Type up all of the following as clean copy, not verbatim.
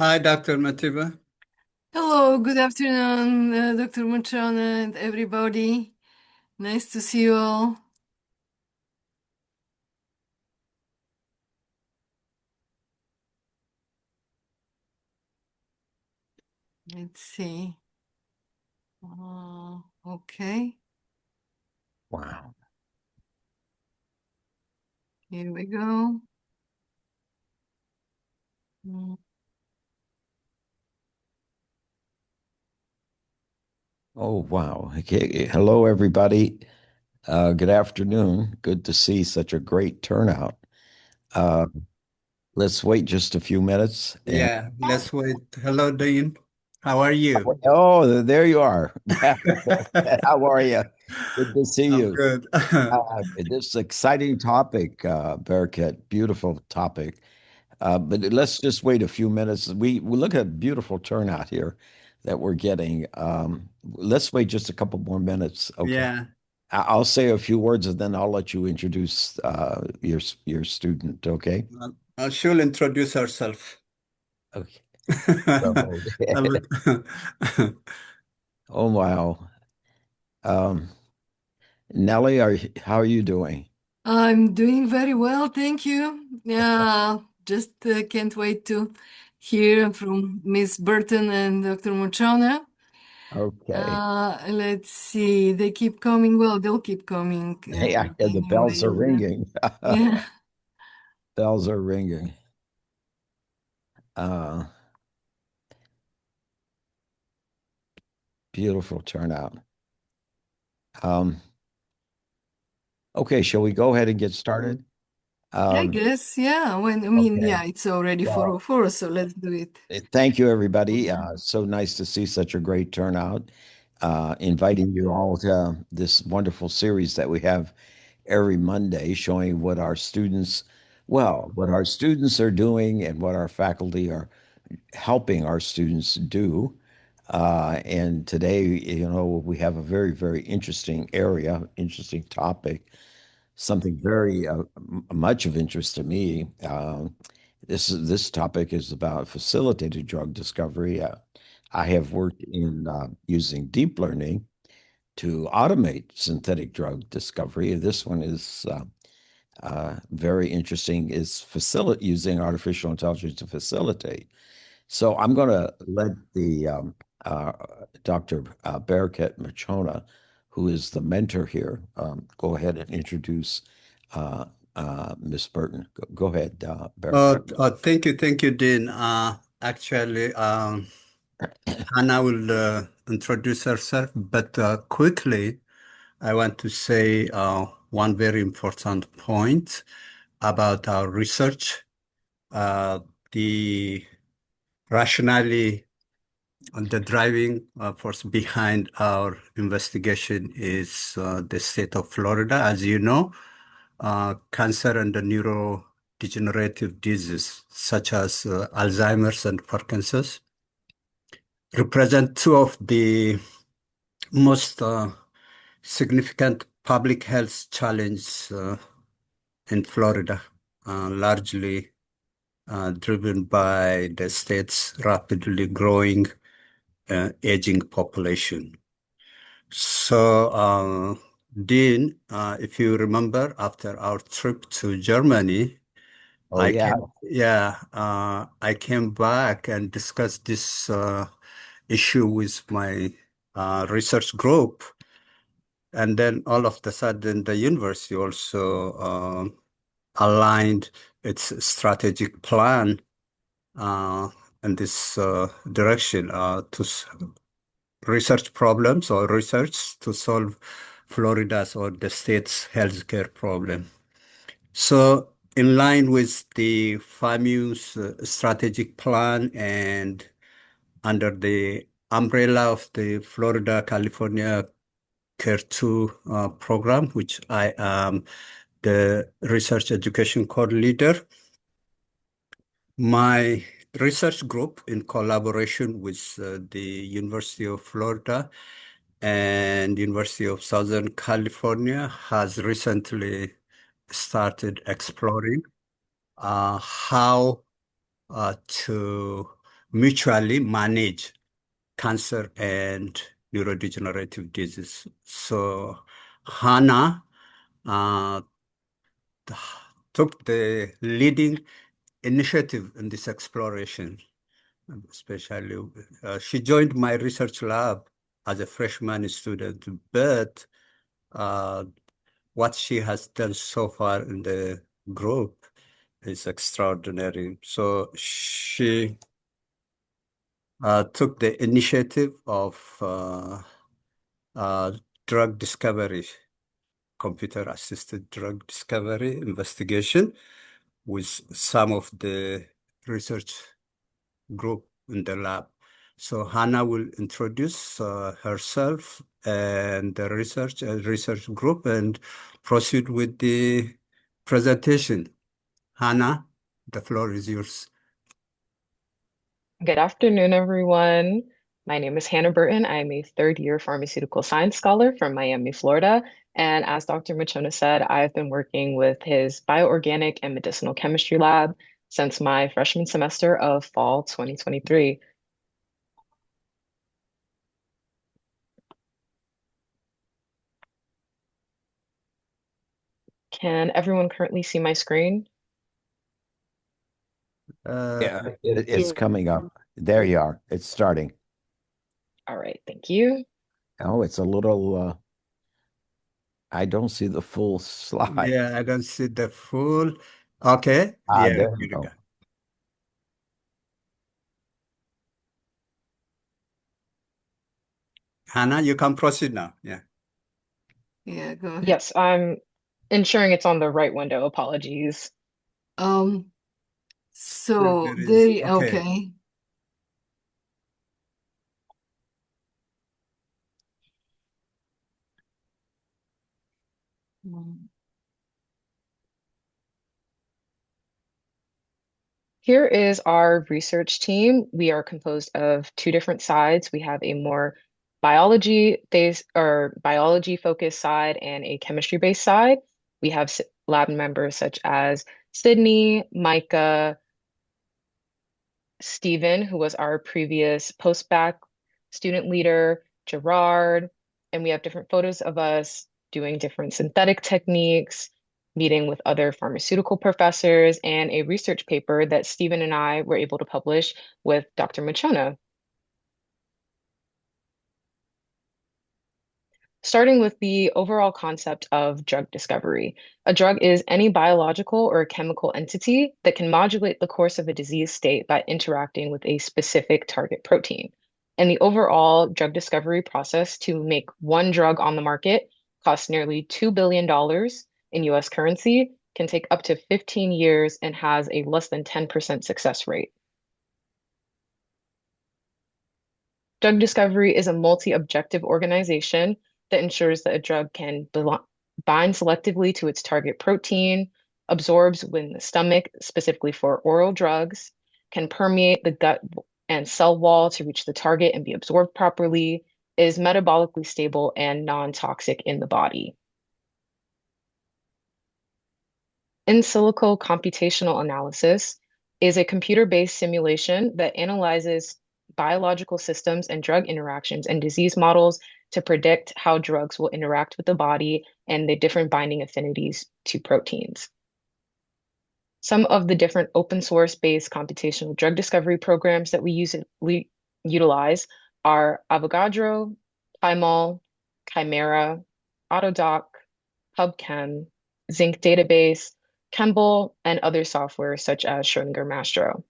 Hi, Dr. Mativa. Hello, good afternoon, Dr. Muchon and everybody. Nice to see you all. Let's see. Okay, Wow. here we go. Mm. Oh, wow. Okay. Hello, everybody. Good afternoon. Good to see such a great turnout. Uh, let's wait just a few minutes. And Yeah, let's wait. Hello, Dean. How are you? oh, there you are. Yeah. How are you? Good to see I'm you. good. This exciting topic, Bearcat. Beautiful topic. But let's just wait a few minutes. We look at beautiful turnout here that we're getting. Let's wait just a couple more minutes. Okay. Yeah, I'll say a few words and then I'll let you introduce your student. Okay. she'll introduce herself. Okay. I So, would- oh wow. Um, Nellie, how are you doing? I'm doing very well, thank you. Yeah, just can't wait to hear from Miss Burton and Dr. Muchona. Okay. Let's see, they keep coming. Well, they'll keep coming Hey, I hear the bells anyway. are ringing. Yeah. Bells are ringing. Uh, Beautiful turnout. Um, okay, shall we go ahead and get started? I Um, guess, yeah. okay. Yeah, it's already Well, 4:04, so let's do it. thank you, everybody. Mhm. So nice to see such a great turnout. Inviting you all to this wonderful series that we have every Monday, showing what our students are doing and what our faculty are helping our students do. And today, we have a very, very interesting area, interesting topic, something very much of interest to me. This topic is about facilitated drug discovery. I have worked in using deep learning to automate synthetic drug discovery. This one is very interesting. Is facilitate using artificial intelligence to facilitate. So I'm going to let the uh, Dr. Barakat Machona, who is the mentor here, go ahead and introduce Miss Burton. Go ahead, Barakat. thank you, Dean. Actually, Hannah will introduce herself, but quickly, I want to say one very important point about our research. The rationale and the driving force behind our investigation is the state of Florida. As you know, cancer and the neurodegenerative diseases such as Alzheimer's and Parkinson's represent two of the most significant public health challenges in Florida, largely driven by the state's rapidly growing aging population. So, Dean, if you remember, after our trip to Germany, Oh yeah. I came back and discussed this issue with my research group, and then all of a sudden, the university also aligned its strategic plan uh, in this direction research problems or research to solve Florida's or the state's healthcare problem. So, in line with the FAMU's strategic plan and under the umbrella of the Florida California Care 2 program, which I am the research education coordinator, my research group, in collaboration with the University of Florida and University of Southern California, has recently started exploring how to mutually manage cancer and neurodegenerative disease. So Hannah uh, took the leading initiative in this exploration, especially she joined my research lab as a freshman student, but uh, what she has done so far in the group is extraordinary. So she took the initiative of uh, drug discovery, computer-assisted drug discovery investigation with some of the research group in the lab. So Hannah will introduce herself and the research group and proceed with the presentation. Hannah, the floor is yours. Good afternoon, everyone. My name is Hannah Burton. I'm a third-year pharmaceutical science scholar from Miami, Florida. And as Dr. Machona said, I've been working with his bioorganic and medicinal chemistry lab since my freshman semester of fall 2023. Can everyone currently see my screen? Yeah, it's coming up. There you are. It's starting. All right, thank you. Oh, it's a little, I don't see the full slide. Yeah, I don't see the full. Okay. Yeah, There here we we go. go. Hannah, you can proceed now. Yeah. Yeah, go ahead. Yes, I'm ensuring it's on the right window. Apologies. Um, So so there is, they, okay. okay. Mm. Here is our research team. We are composed of two different sides. We have a more biology focused side and a chemistry based side. We have lab members such as Sydney, Micah, Stephen, who was our previous post-bac student leader, Gerard, and we have different photos of us doing different synthetic techniques, meeting with other pharmaceutical professors, and a research paper that Stephen and I were able to publish with Dr. Machona. Starting with the overall concept of drug discovery. A drug is any biological or chemical entity that can modulate the course of a disease state by interacting with a specific target protein. And the overall drug discovery process to make one drug on the market costs nearly $2 billion in US currency, can take up to 15 years, and has a less than 10% success rate. Drug discovery is a multi-objective organization that ensures that a drug can bind selectively to its target protein, absorbs within the stomach, specifically for oral drugs, can permeate the gut and cell wall to reach the target and be absorbed properly, is metabolically stable and non-toxic in the body. In silico computational analysis is a computer-based simulation that analyzes biological systems and drug interactions and disease models to predict how drugs will interact with the body and the different binding affinities to proteins. Some of the different open source based computational drug discovery programs that we utilize are Avogadro, Pymol, Chimera, Autodoc, PubChem, Zinc Database, Kemble, and other software such as Schrödinger Mastro.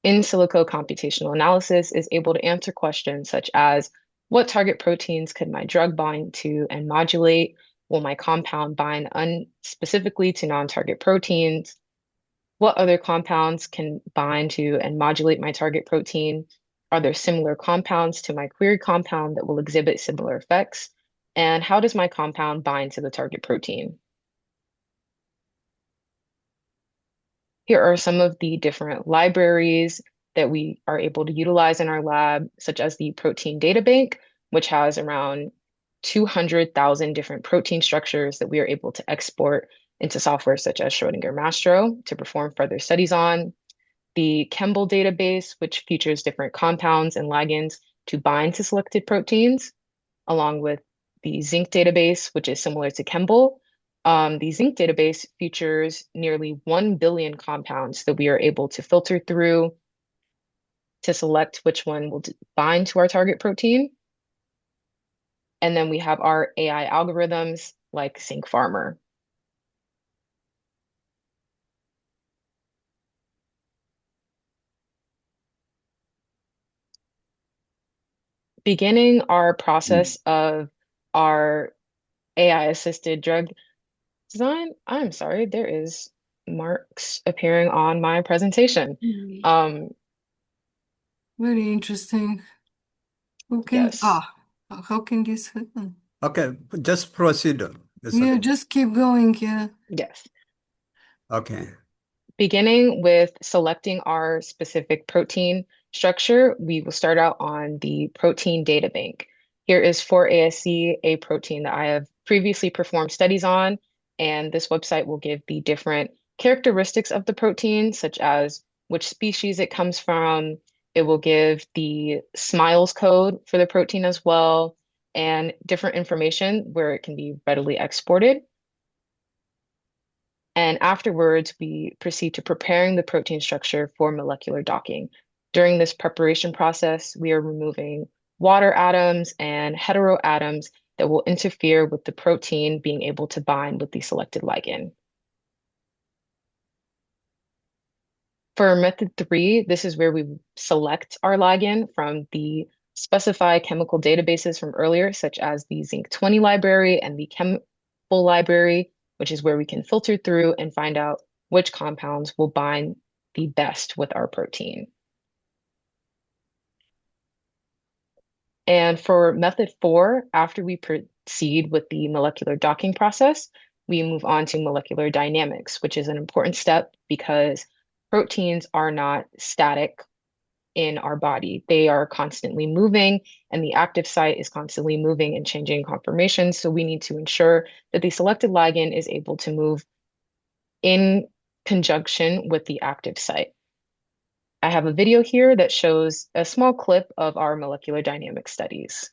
In silico computational analysis is able to answer questions such as what target proteins could my drug bind to and modulate? Will my compound bind unspecifically to non-target proteins? What other compounds can bind to and modulate my target protein? Are there similar compounds to my query compound that will exhibit similar effects? And how does my compound bind to the target protein? Here are some of the different libraries that we are able to utilize in our lab, such as the Protein Data Bank, which has around 200,000 different protein structures that we are able to export into software such as Schrödinger Mastro to perform further studies on. the Chembl database, which features different compounds and ligands to bind to selected proteins, along with the Zinc database, which is similar to Chembl. The Zinc database features nearly 1 billion compounds that we are able to filter through to select which one will bind to our target protein. And then we have our AI algorithms like Zinc Farmer. Beginning our process of our AI-assisted drug design, I'm sorry, there is marks appearing on my presentation. Very interesting. Who can, Yes. how can this happen? Okay, just proceed. It's Yeah, okay. just keep going, yeah. Yes. Okay. Beginning with selecting our specific protein structure, we will start out on the protein data bank. Here is for ASC, a protein that I have previously performed studies on, and this website will give the different characteristics of the protein, such as which species it comes from. It will give the SMILES code for the protein as well, and different information where it can be readily exported. And afterwards, we proceed to preparing the protein structure for molecular docking. During this preparation process, we are removing water atoms and heteroatoms that will interfere with the protein being able to bind with the selected ligand. For method 3, this is where we select our ligand from the specified chemical databases from earlier, such as the Zinc 20 library and the Chembl library, which is where we can filter through and find out which compounds will bind the best with our protein. And for method 4, after we proceed with the molecular docking process, we move on to molecular dynamics, which is an important step because proteins are not static in our body. They are constantly moving, and the active site is constantly moving and changing conformations. So we need to ensure that the selected ligand is able to move in conjunction with the active site. I have a video here that shows a small clip of our molecular dynamics studies.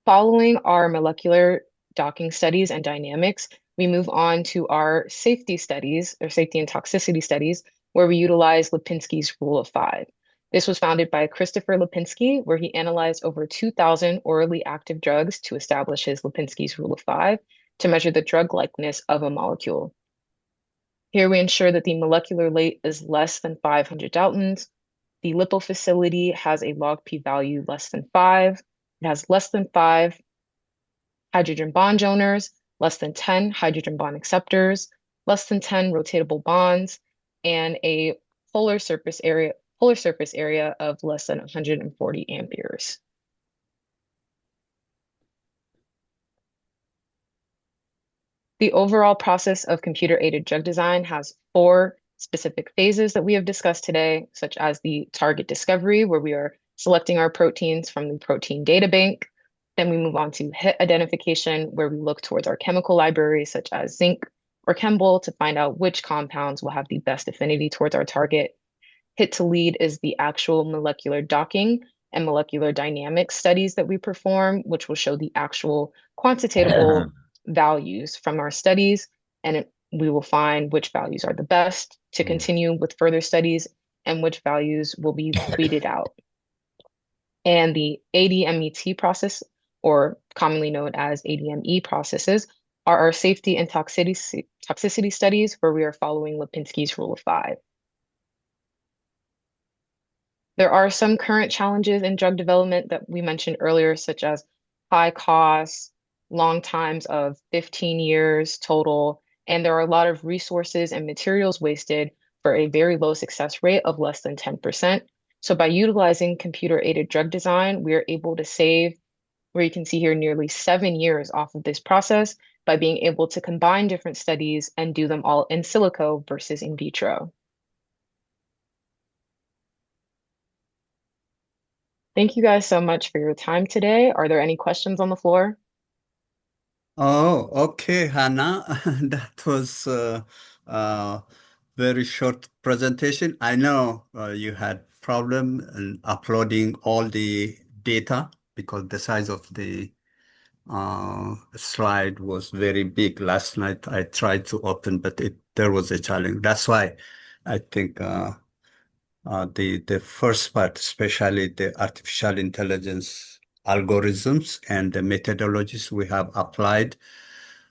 Following our molecular docking studies and dynamics, we move on to our safety studies, or safety and toxicity studies, where we utilize Lipinski's Rule of 5. This was founded by Christopher Lipinski, where he analyzed over 2,000 orally active drugs to establish his Lipinski's Rule of 5 to measure the drug likeness of a molecule. Here we ensure that the molecular weight is less than 500 Daltons. The lipofacility has a log p-value less than 5. It has less than 5 hydrogen bond donors, less than 10 hydrogen bond acceptors, less than 10 rotatable bonds, and a polar surface area of less than 140 amperes. The overall process of computer-aided drug design has 4 specific phases that we have discussed today, such as the target discovery, where we are selecting our proteins from the protein data bank. Then we move on to hit identification, where we look towards our chemical library, such as zinc or Chembl, to find out which compounds will have the best affinity towards our target. Hit to lead is the actual molecular docking and molecular dynamics studies that we perform, which will show the actual quantitative values from our studies, and we will find which values are the best to continue with further studies and which values will be weeded out. And the ADMET process, or commonly known as ADME processes, are our safety and toxicity studies where we are following Lipinski's Rule of 5. There are some current challenges in drug development that we mentioned earlier, such as high costs, long times of 15 years total, and there are a lot of resources and materials wasted for a very low success rate of less than 10%. So by utilizing computer-aided drug design, we are able to save, where you can see here, nearly 7 years off of this process by being able to combine different studies and do them all in silico versus in vitro. Thank you guys so much for your time today. Are there any questions on the floor? Oh, okay, Hannah. That was a very short presentation. I know you had problem in uploading all the data because the size of the slide was very big. Last night I tried to open, but there was a challenge. That's why I think the first part, especially the artificial intelligence algorithms and the methodologies we have applied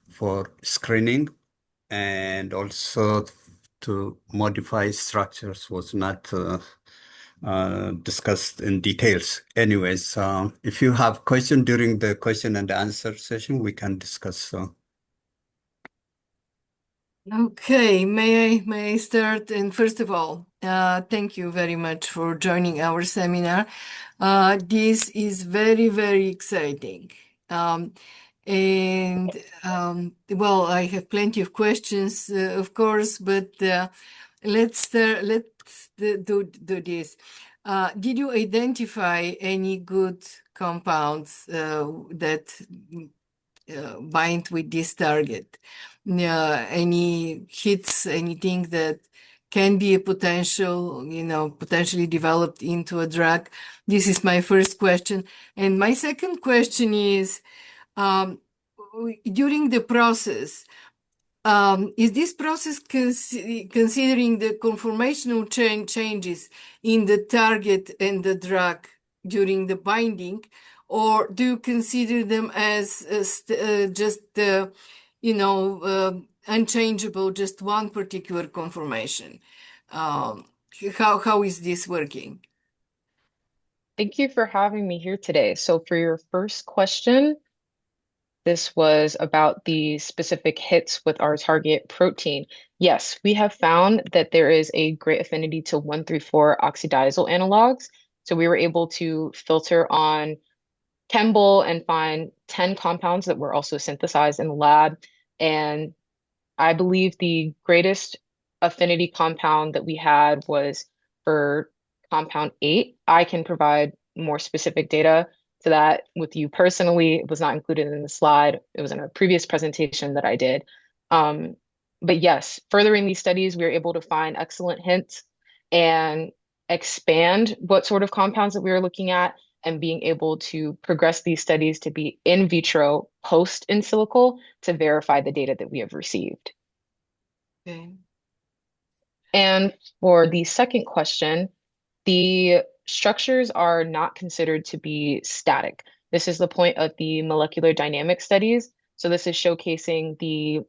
for screening and also to modify structures was not discussed in details. Anyways, if you have question during the question and answer session, we can discuss. Okay, may I start? And first of all, thank you very much for joining our seminar. This is very, very exciting. Well, I have plenty of questions, of course, but let's do this. Did you identify any good compounds that bind with this target? Any hits, anything that can be a potential, potentially developed into a drug? This is my first question. And my second question is, during the process, is this process considering the conformational changes in the target and the drug during the binding, or do you consider them as just unchangeable, just one particular conformation? How is this working? Thank you for having me here today. So for your first question, this was about the specific hits with our target protein. Yes, we have found that there is a great affinity to 1,3,4 oxidisyl analogs. So we were able to filter on Chembl and find 10 compounds that were also synthesized in the lab. And I believe the greatest affinity compound that we had was for compound 8. I can provide more specific data to that with you personally. It was not included in the slide. It was in a previous presentation that I did. But yes, furthering these studies, we were able to find excellent hints and expand what sort of compounds that we were looking at and being able to progress these studies to be in vitro post in silico to verify the data that we have received. Okay. And for the second question, the structures are not considered to be static. This is the point of the molecular dynamic studies. So this is showcasing the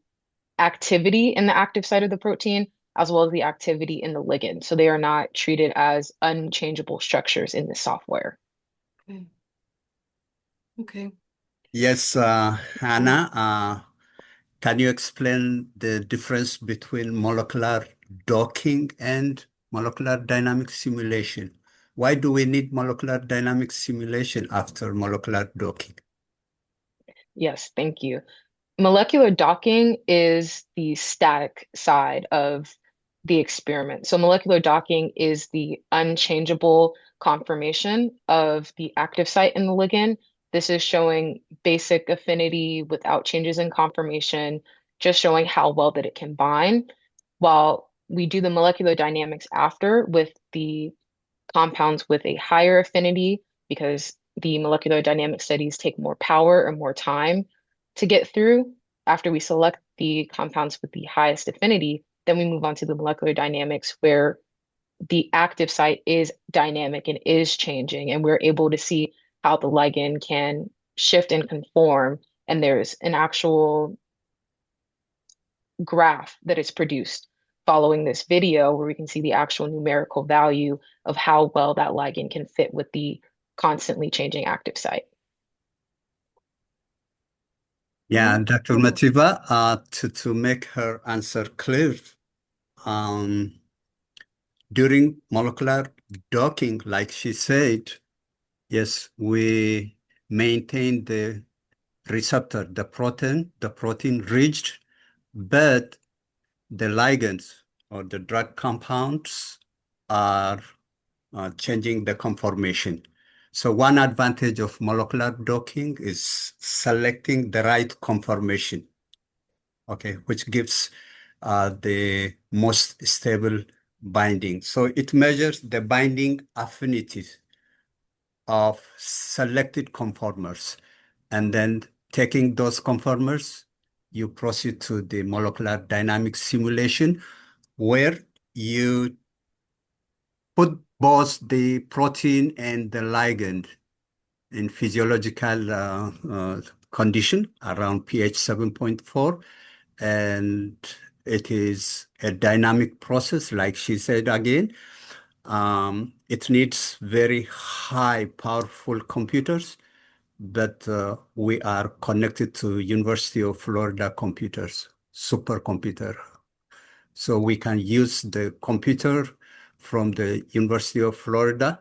activity in the active site of the protein as well as the activity in the ligand. So they are not treated as unchangeable structures in the software. Okay. Okay. Yes, Hannah, can you explain the difference between molecular docking and molecular dynamic simulation? Why do we need molecular dynamic simulation after molecular docking? Yes, thank you. Molecular docking is the static side of the experiment. So molecular docking is the unchangeable conformation of the active site in the ligand. This is showing basic affinity without changes in conformation, just showing how well that it can bind. While we do the molecular dynamics after with the compounds with a higher affinity, because the molecular dynamic studies take more power or more time to get through. After we select the compounds with the highest affinity, then we move on to the molecular dynamics where the active site is dynamic and is changing, and we're able to see how the ligand can shift and conform. And there's an actual graph that is produced following this video where we can see the actual numerical value of how well that ligand can fit with the constantly changing active site. Yeah, Dr. Mativa, to make her answer clear, during molecular docking, like she said, yes, we maintain the receptor, the protein reached, but the ligands or the drug compounds are changing the conformation. So one advantage of molecular docking is selecting the right conformation, okay, which gives the most stable binding. So it measures the binding affinities of selected conformers. And then taking those conformers, you proceed to the molecular dynamics simulation where you put both the protein and the ligand in physiological condition around pH 7.4. And it is a dynamic process, like she said again. It needs very high, powerful computers, but we are connected to University of Florida computers, supercomputer. So we can use the computer from the University of Florida,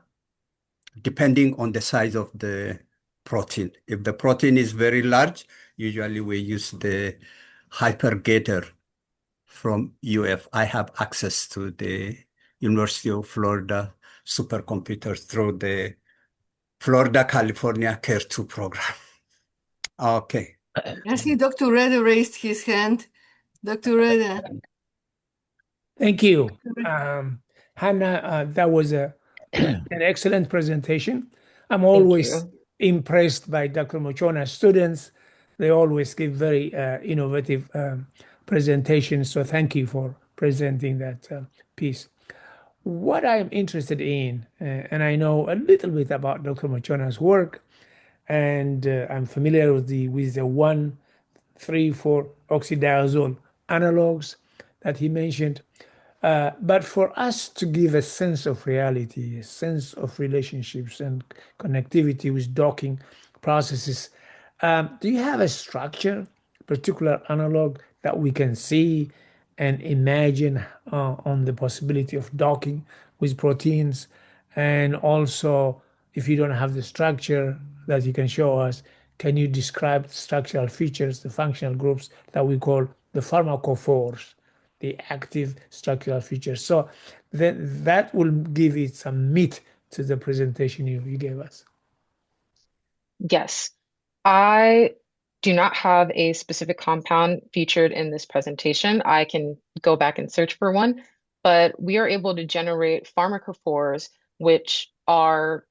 depending on the size of the protein. If the protein is very large, usually we use the hypergator from UF. I have access to the University of Florida supercomputers through the Florida California Care 2 program. Okay. I see Dr. Reda raised his hand. Dr. Reda. Thank you. Hannah, that was an excellent presentation. I'm always impressed by Dr. Mochona's students. They always give very innovative presentations. So thank you for presenting that piece. What I'm interested in, and I know a little bit about Dr. Mochona's work, and I'm familiar with the 1,3,4-oxydiazole analogs that he mentioned. But for us to give a sense of reality, a sense of relationships and connectivity with docking processes, do you have a structure, particular analog that we can see and imagine on the possibility of docking with proteins? And also, if you don't have the structure that you can show us, can you describe the structural features, the functional groups that we call the pharmacophores, the active structural features? So then that will give it some meat to the presentation you gave us. Yes, I do not have a specific compound featured in this presentation. I can go back and search for one, but we are able to generate pharmacophores, which are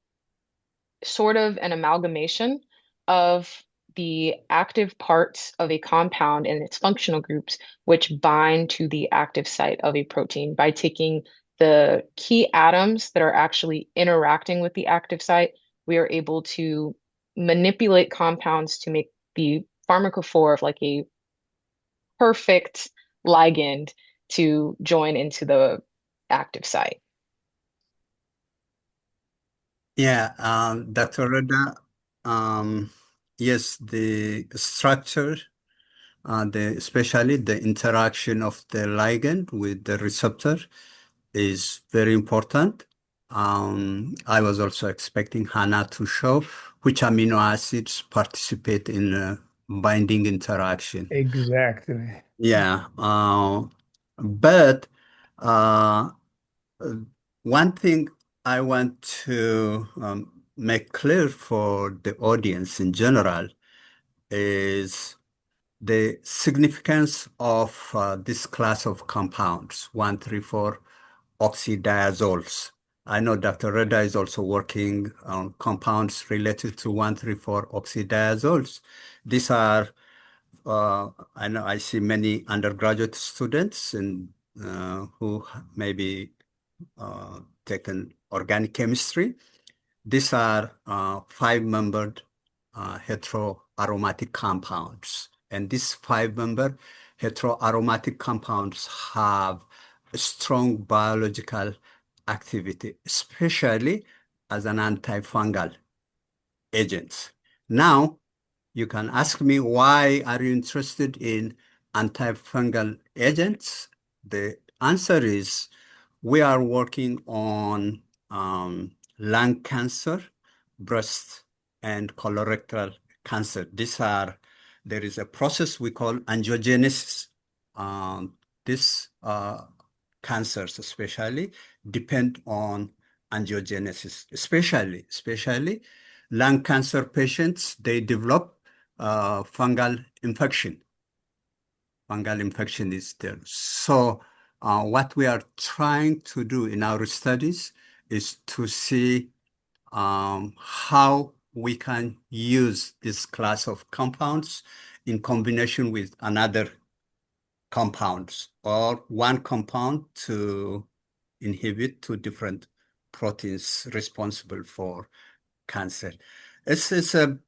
sort of an amalgamation of the active parts of a compound and its functional groups, which bind to the active site of a protein by taking the key atoms that are actually interacting with the active site. We are able to manipulate compounds to make the pharmacophore of like a perfect ligand to join into the active site. Yeah, Dr. Reda, yes, the structure, especially the interaction of the ligand with the receptor is very important. I was also expecting Hannah to show which amino acids participate in binding interaction. Exactly. Yeah, but one thing I want to make clear for the audience in general is the significance of this class of compounds, 1,3,4 oxydiazoles. I know Dr. Reda is also working on compounds related to 1,3,4 oxydiazoles. These are, I know I see many undergraduate students and who maybe taken organic chemistry. These are five-membered heteroaromatic compounds. And these five-member heteroaromatic compounds have a strong biological activity, especially as an antifungal agent. Now, you can ask me, why are you interested in antifungal agents? The answer is we are working on lung cancer, breast, and colorectal cancer. These are there is a process we call angiogenesis. This cancers especially depend on angiogenesis, especially lung cancer patients, they develop fungal infection. Fungal infection is there. So what we are trying to do in our studies is to see how we can use this class of compounds in combination with another compounds or one compound to inhibit two different proteins responsible for cancer. It's a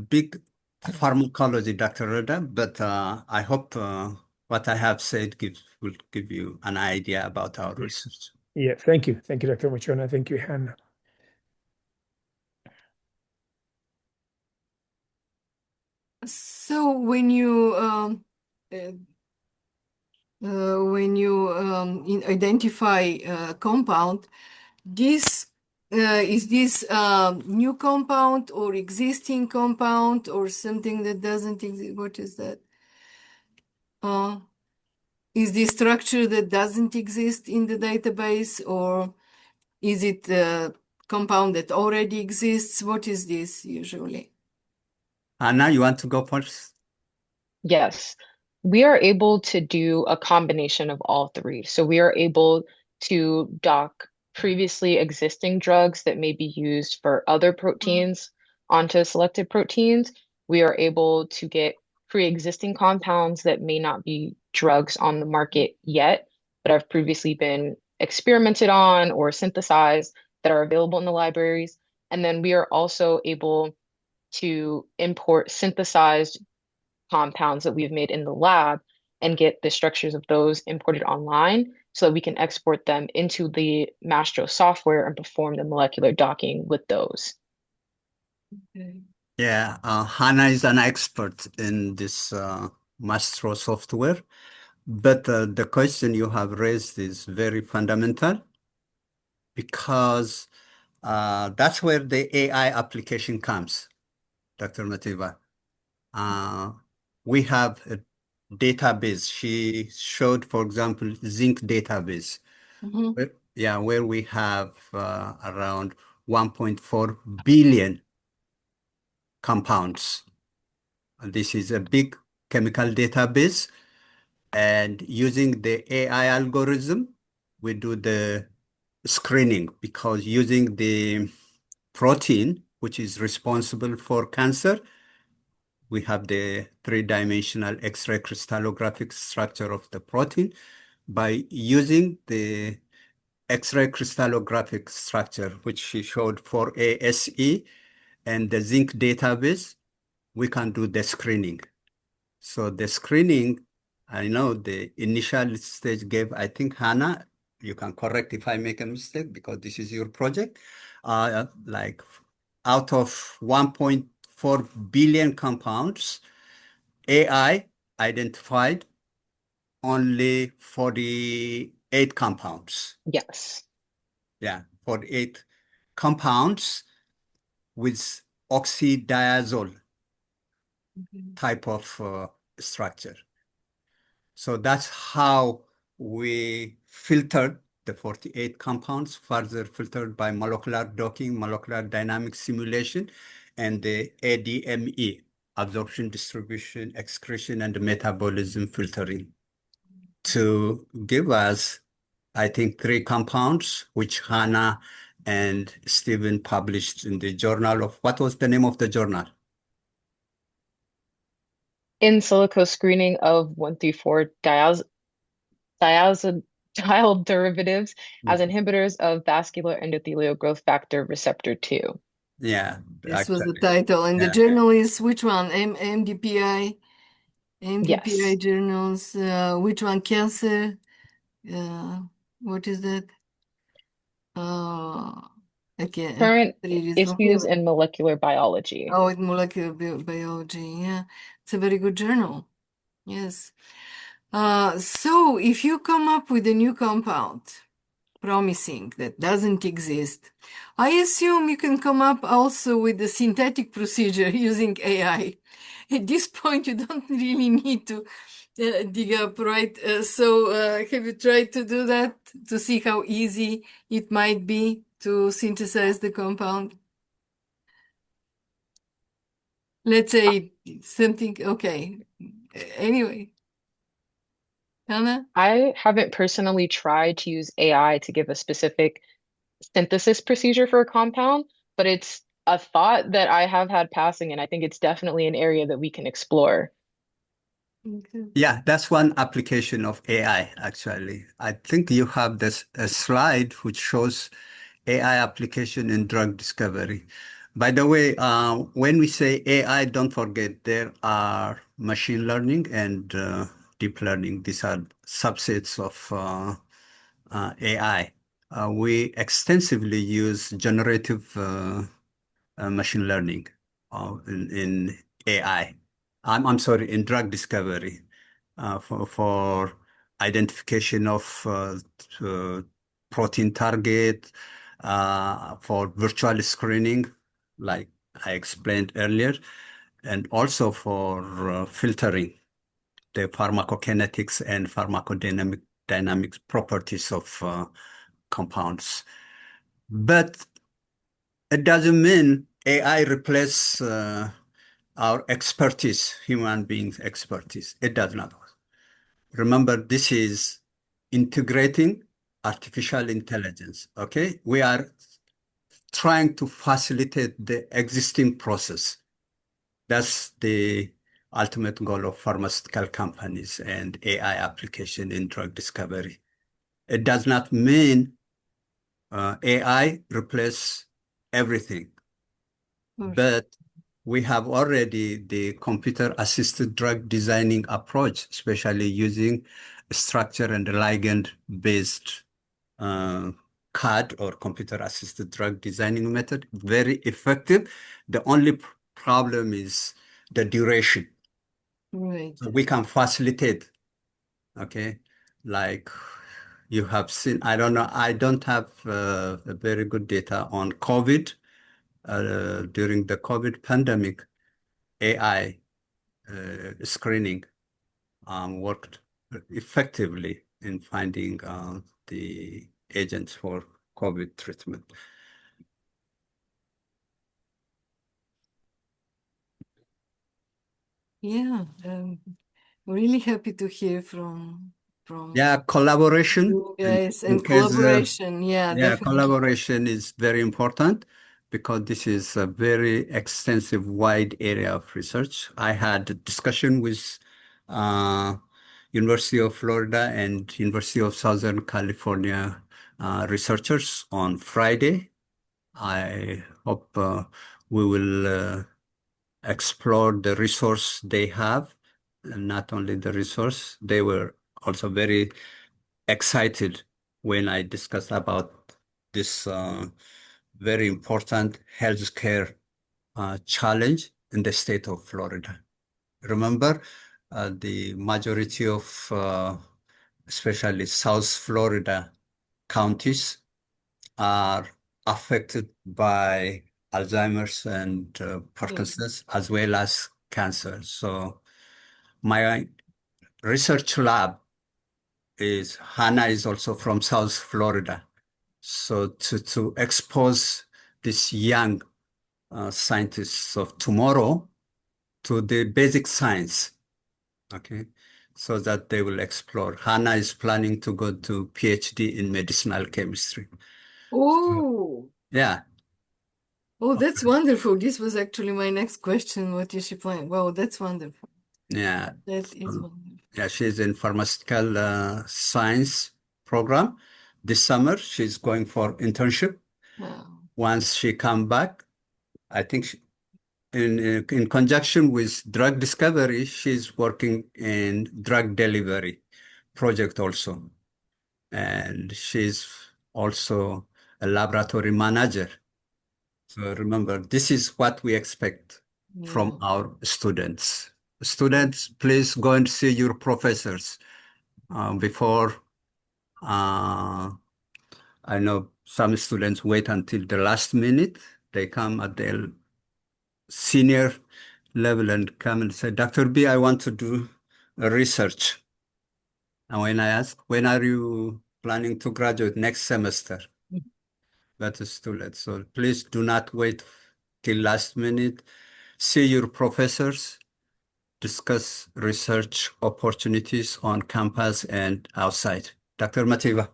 big pharmacology, Dr. Rhoda, but I hope what I have said will give you an idea about our research. Yeah, thank you. Thank you, Dr. Machona. Thank you, Hannah. So when you identify a compound, this is this new compound or existing compound or something that doesn't exist? What is that? Is this structure that doesn't exist in the database, or is it a compound that already exists? What is this usually? Anna, you want to go first? Yes, we are able to do a combination of all three. So we are able to dock previously existing drugs that may be used for other proteins onto selected proteins. We are able to get pre-existing compounds that may not be drugs on the market yet, but have previously been experimented on or synthesized that are available in the libraries. And then we are also able to import synthesized compounds that we've made in the lab and get the structures of those imported online so that we can export them into the Mastro software and perform the molecular docking with those. Okay. Yeah, Hannah is an expert in this Mastro software, but the question you have raised is very fundamental because that's where the AI application comes, Dr. Mativa. We have a database. She showed, for example, zinc database. Where we have around 1.4 billion compounds. This is a big chemical database, and using the AI algorithm, we do the screening because using the protein, which is responsible for cancer, we have the three-dimensional X-ray crystallographic structure of the protein. By using the X-ray crystallographic structure, which she showed for ASE and the zinc database, we can do the screening. So the screening, I know the initial stage gave, I think, Hannah, you can correct if I make a mistake because this is your project, like out of 1.4 billion compounds, AI identified only 48 compounds. Yes. Yeah, 48 compounds with oxidiazole type of structure. So that's how we filtered the 48 compounds, further filtered by molecular docking, molecular dynamic simulation, and the ADME, absorption, distribution, excretion, and metabolism filtering, to give us, I think, 3 compounds, which Hannah and Stephen published in the journal of, what was the name of the journal? In silico screening of 1,3,4 diazodyl derivatives as inhibitors of vascular endothelial growth factor receptor 2. Yeah, This was the actually. title. And the Yeah. journal is which one? MDPI? MDPI Yes. journals. Which one? Cancer? What is that? I can't Current read it from issues here. in molecular biology. Oh, in molecular biology. Yeah, it's a very good journal. Yes. So if you come up with a new compound, promising, that doesn't exist, I assume you can come up also with the synthetic procedure using AI. at this point, you don't really need to dig up, right? So have you tried to do that to see how easy it might be to synthesize the compound? Let's say something, okay. Anyway, Hannah? I haven't personally tried to use AI to give a specific synthesis procedure for a compound, but it's a thought that I have had passing, and I think it's definitely an area that we can explore. Okay. Yeah, that's one application of AI, actually. I think you have this a slide which shows AI application in drug discovery. By the way, when we say AI, don't forget there are machine learning and deep learning. These are subsets of AI. We extensively use generative machine learning in AI. I'm sorry, in drug discovery for identification of protein target, for virtual screening, like I explained earlier, and also for filtering the pharmacokinetics and pharmacodynamic dynamic properties of compounds. But it doesn't mean AI replace our expertise, human beings' expertise. It does not. Remember, this is integrating artificial intelligence, okay? We are trying to facilitate the existing process. That's the ultimate goal of pharmaceutical companies and AI application in drug discovery. It does not mean AI replace everything, but we have already the computer-assisted drug designing approach, especially using structure and ligand-based CAD or computer-assisted drug designing method. Very effective. The only problem is the duration. Right. So we can facilitate, okay? Like you have seen, I don't know, I don't have a very good data on COVID. During the COVID pandemic, AI screening worked effectively in finding the agents for COVID treatment. Yeah, really happy to hear from Yeah, collaboration you guys in and case, collaboration. Yeah, yeah, definitely. collaboration is very important because this is a very extensive, wide area of research. I had a discussion with uh, University of Florida and University of Southern California researchers on Friday. I hope we will explore the resource they have, and not only the resource, they were also very excited when I discussed about this very important healthcare challenge in the state of Florida. Remember, the majority of, especially South Florida counties, are affected by Alzheimer's and Parkinson's, as well as cancer. So my research lab is Hannah is also from South Florida. So to expose these young scientists of tomorrow to the basic science, okay, so that they will explore. Hannah is planning to go to PhD in medicinal chemistry. Oh, Yeah, oh, that's wonderful. This was actually my next question. What is she planning? Wow, that's wonderful. yeah. That is wonderful. Yeah, she's in pharmaceutical science program. This summer, she's going for internship. Wow. Once she come back, I think in conjunction with drug discovery, she's working in drug delivery project also. And she's also a laboratory manager. So remember, this is what we expect from Yeah. our students. Students, please go and see your professors before. I know some students wait until the last minute. They come at the senior level and come and say, Dr. B, I want to do a research. And when I ask, when are you planning to graduate? Next semester. That is too late. So please do not wait till last minute. See your professors, discuss research opportunities on campus and outside. Dr. Mativa.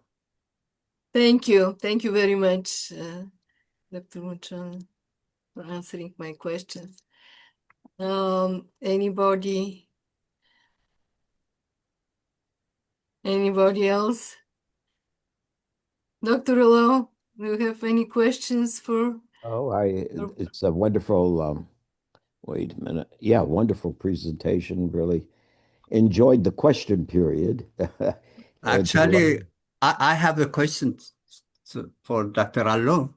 Thank you. Thank you very much, Dr. Muchon, for answering my questions. Anybody else? Dr. Alo, do you have any questions for? Oh, it's a wonderful, wait a minute. Yeah, wonderful presentation. Really enjoyed the question period. And to Actually, learn. I have a question for Dr. Allo.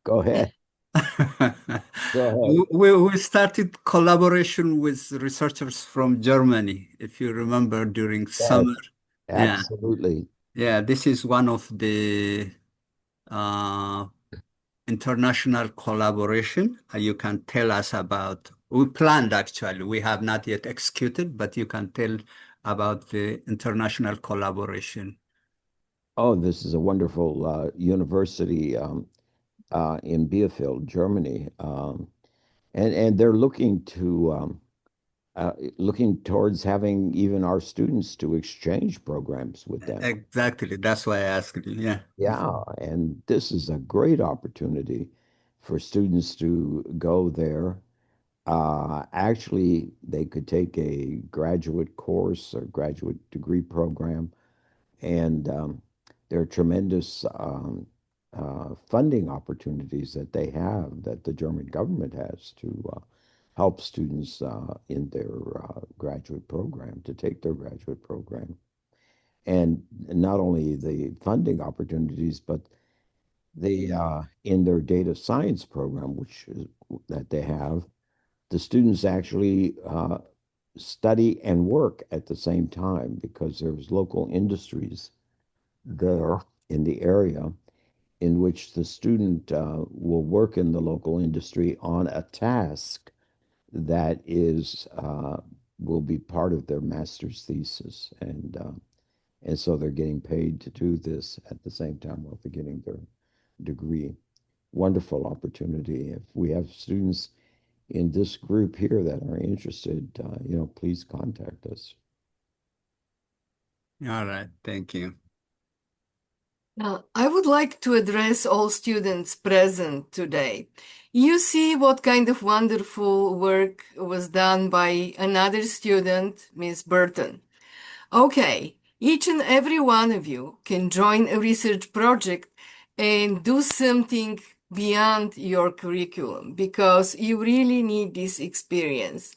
Go ahead. Go ahead. We started collaboration with researchers from Germany, if you remember, during Yes, summer. Yeah, absolutely. yeah. This is one of the uh, international collaboration. You can tell us about. We planned actually. We have not yet executed, but you can tell about the international collaboration. Oh, this is a wonderful university in Bielefeld, Germany, and they're looking towards having even our students to exchange programs with them. Exactly. That's why I asked you. Yeah. Yeah, and this is a great opportunity for students to go there. Actually, they could take a graduate course or graduate degree program, and there are tremendous funding opportunities that they have, that the German government has to help students in their graduate program, to take their graduate program. And not only the funding opportunities, but they in their data science program, that they have, the students actually study and work at the same time, because there's local industries there in the area in which the student will work in the local industry on a task that is will be part of their master's thesis, and so they're getting paid to do this at the same time while they're getting their degree. Wonderful opportunity. If we have students in this group here that are interested, please contact us. All right. Thank you. Now, I would like to address all students present today. You see what kind of wonderful work was done by another student, Miss Burton. Okay, each and every one of you can join a research project and do something beyond your curriculum, because you really need this experience.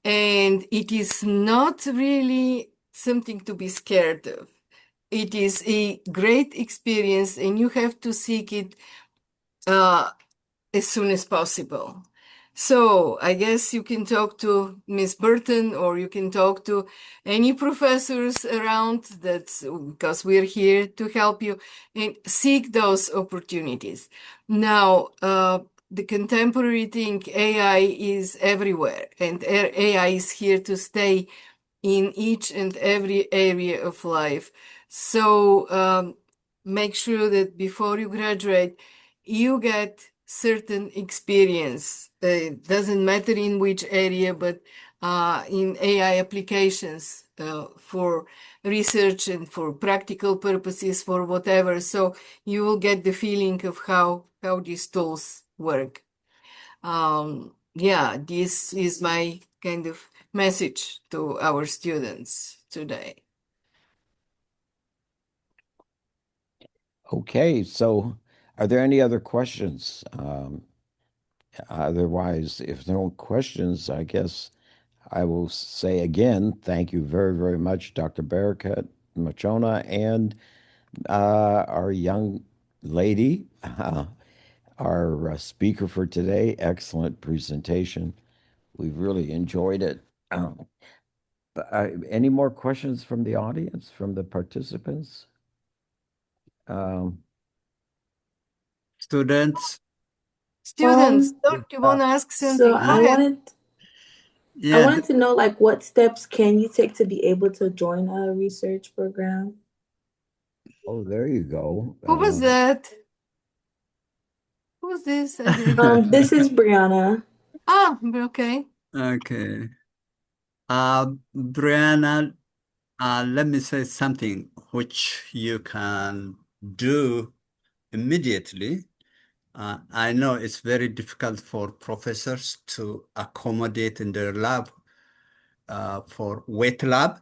And it is not really something to be scared of. It is a great experience, and you have to seek it as soon as possible. So I guess you can talk to Miss Burton, or you can talk to any professors around, that's because we're here to help you, and seek those opportunities. Now, the contemporary thing, AI is everywhere, and AI is here to stay in each and every area of life. So make sure that before you graduate, you get certain experience. It doesn't matter in which area, but in AI applications for research and for practical purposes, for whatever. So you will get the feeling of how these tools work. Yeah, this is my kind of message to our students today. Okay, so are there any other questions? Otherwise, if there are no questions, I guess I will say again, thank you very, very much, Dr. Barakat Machona, and our young lady, our speaker for today. Excellent presentation. We've really enjoyed it. Any more questions from the audience, from the participants? Students. Students, Um, don't you want to ask so something? Go I ahead. I Yeah, wanted to know, like, what steps can you take to be able to join a research program? Oh, there you go. Who was that? Who's this? I didn't. This is Brianna. Ah, okay. okay. Brianna, let me say something which you can do immediately. I know it's very difficult for professors to accommodate in their lab for wet lab,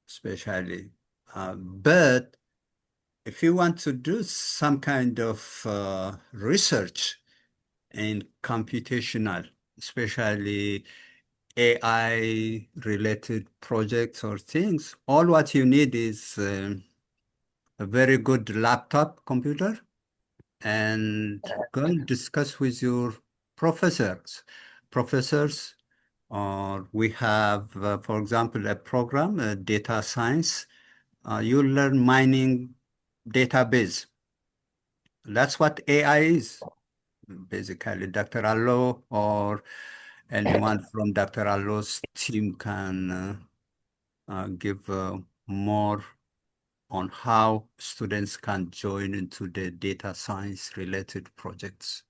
especially. But if you want to do some kind of research in computational, especially AI related projects or things, all what you need is a very good laptop computer and go and discuss with your professors. Professors, or we have, for example, a program, data science. You learn mining database. That's what AI is, basically. Dr. Allo or anyone from Dr. Allo's team can give more on how students can join into the data science related projects.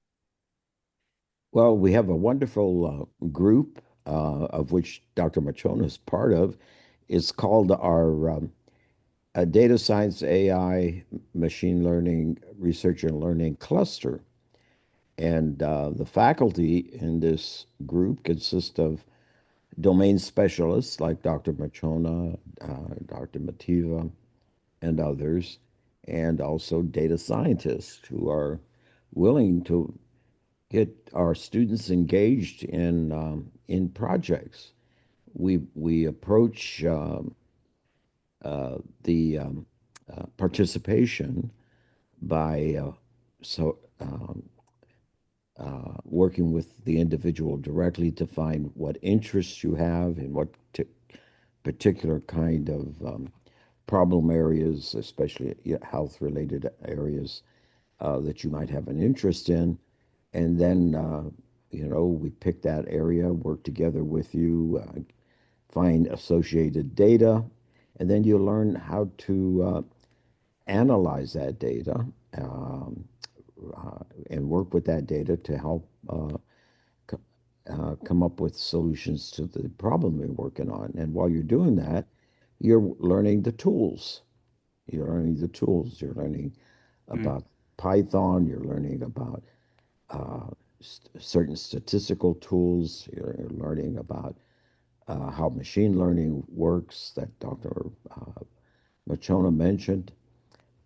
Well, we have a wonderful group of which Dr. Machona is part of. It's called our Data Science AI Machine Learning Research and Learning Cluster. And the faculty in this group consists of domain specialists like Dr. Machona, Dr. Mativa, and others, and also data scientists who are willing to get our students engaged in projects. We approach the participation by so working with the individual directly to find what interests you have and what particular kind of problem areas, especially health related areas that you might have an interest in. And then, we pick that area, work together with you, find associated data, and then you learn how to analyze that data um, and work with that data to help come up with solutions to the problem you're working on. And while you're doing that, you're learning the tools. You're learning the tools. You're learning Mm, about Python. You're learning about certain statistical tools. You're learning about how machine learning works that Dr. Machona mentioned.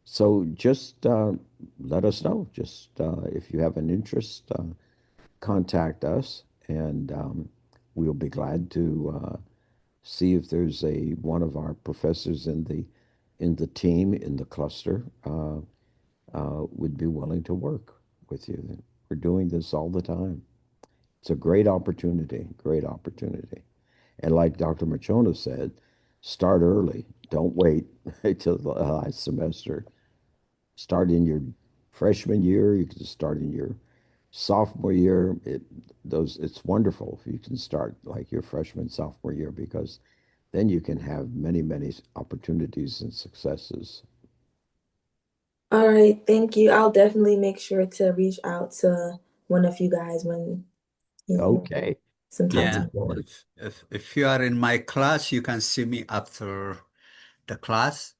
So just let us know. Just if you have an interest, contact us, and we'll be glad to see if there's a one of our professors in the team in the cluster would be willing to work with you. We're doing this all the time. It's a great opportunity, great opportunity. And like Dr. Machona said, start early. Don't wait until the last semester. Start in your freshman year. You can start in your sophomore year. It's wonderful if you can start like your freshman, sophomore year because then you can have many, many opportunities and successes. All right, thank you. I'll definitely make sure to reach out to one of you guys when, Okay, some time yeah, looking to. forward. if you are in my class, you can see me after the class.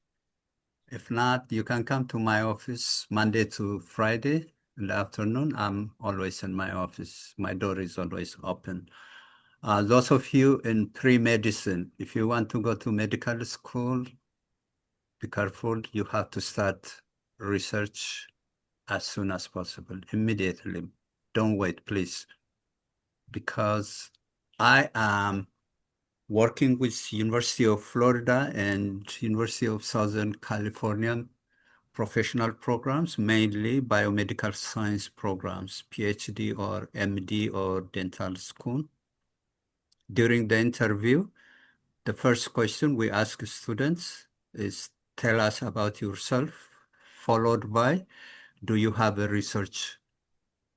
If not, you can come to my office Monday to Friday in the afternoon. I'm always in my office. My door is always open. Those of you in pre-medicine, if you want to go to medical school, be careful. You have to start research as soon as possible, immediately. Don't wait, please, because I am working with University of Florida and University of Southern California professional programs, mainly biomedical science programs, PhD or MD or dental school. During the interview, the first question we ask students is tell us about yourself, followed by do you have a research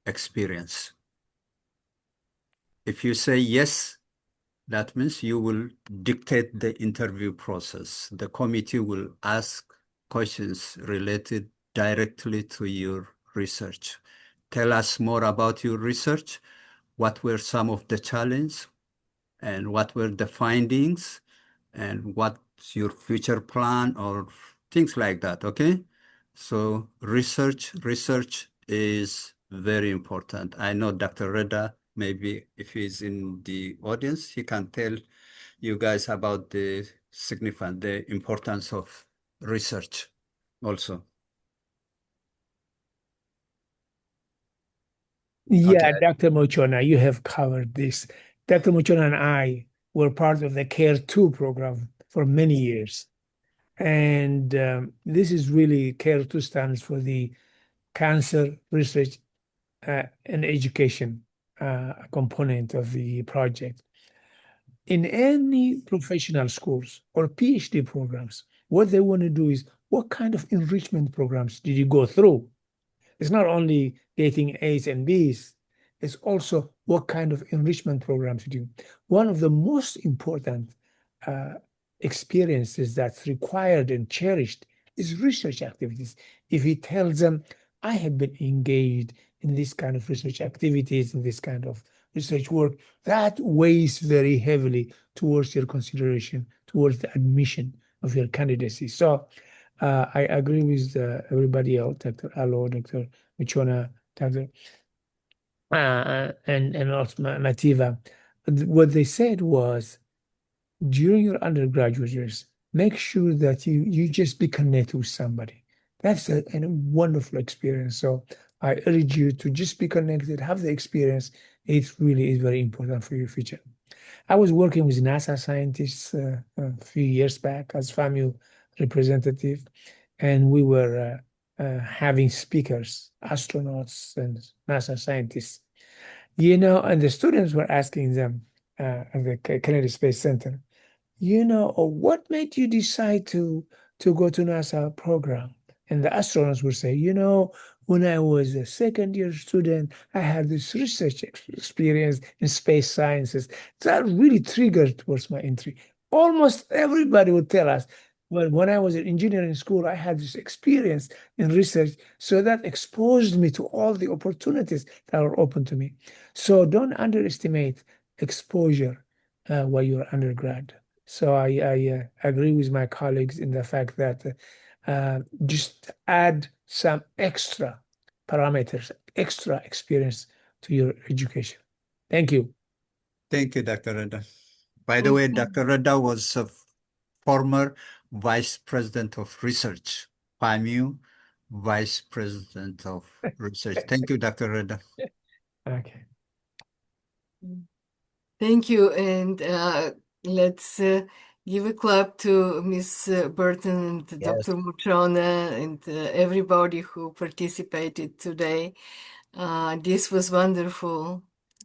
experience? If you say yes, That means you will dictate the interview process. The committee will ask questions related directly to your research. Tell us more about your research. What were some of the challenges and what were the findings and what's your future plan or things like that, okay? So research is very important. I know Dr. Reda, maybe if he's in the audience, he can tell you guys about the importance of research also. Yeah, Okay. Dr. Mochona, you have covered this. Dr. Mochona and I were part of the CARE 2 program for many years. And this is really CARE 2 stands for the Cancer Research and Education component of the project. In any professional schools or PhD programs, what they want to do is what kind of enrichment programs did you go through? It's not only getting A's and B's, it's also what kind of enrichment programs you do. One of the most important uh, experiences that's required and cherished is research activities. If he tells them, I have been engaged in this kind of research activities, in this kind of research work, that weighs very heavily towards your consideration, towards the admission of your candidacy. So I agree with everybody else, Dr. Allo, Dr. Michona, Dr. And also Nativa. What they said was during your undergraduate years, make sure that you just be connected with somebody. That's a wonderful experience. So I urge you to just be connected, have the experience. It really is very important for your future. I was working with NASA scientists a few years back as FAMU representative, and we were having speakers, astronauts and NASA scientists. And the students were asking them at the Kennedy Space Center, what made you decide to go to NASA program? And the astronauts would say, when I was a second year student, I had this research experience in space sciences that really triggered towards my entry. Almost everybody would tell us, well, when I was in engineering school, I had this experience in research, so that exposed me to all the opportunities that are open to me. So don't underestimate exposure while you're undergrad. So I agree with my colleagues in the fact that just add some extra parameters, extra experience to your education. Thank you. Thank you, Dr. Reda. By the Thank way, you. Dr. Reda was a former Vice President of Research, FAMU Vice President of Research. Thank you, Dr. Reda. Okay. Thank you. And let's give a clap to Ms. Burton and Yes. Dr. Mutrona and everybody who participated today. This was wonderful.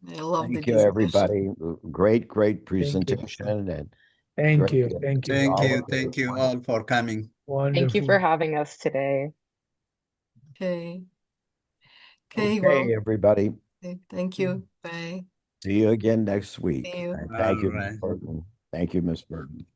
I love the Thank you, discussion. everybody. Great Thank you. presentation and Thank great you. Thank you. Thank all you. of you. Thank you all for coming. Thank you for Wonderful. having us today. Okay. Okay, Well, everybody. thank you. Bye. See you again next week. See you. And thank All you, Ms. right. Burton. Thank you, Ms. Burton.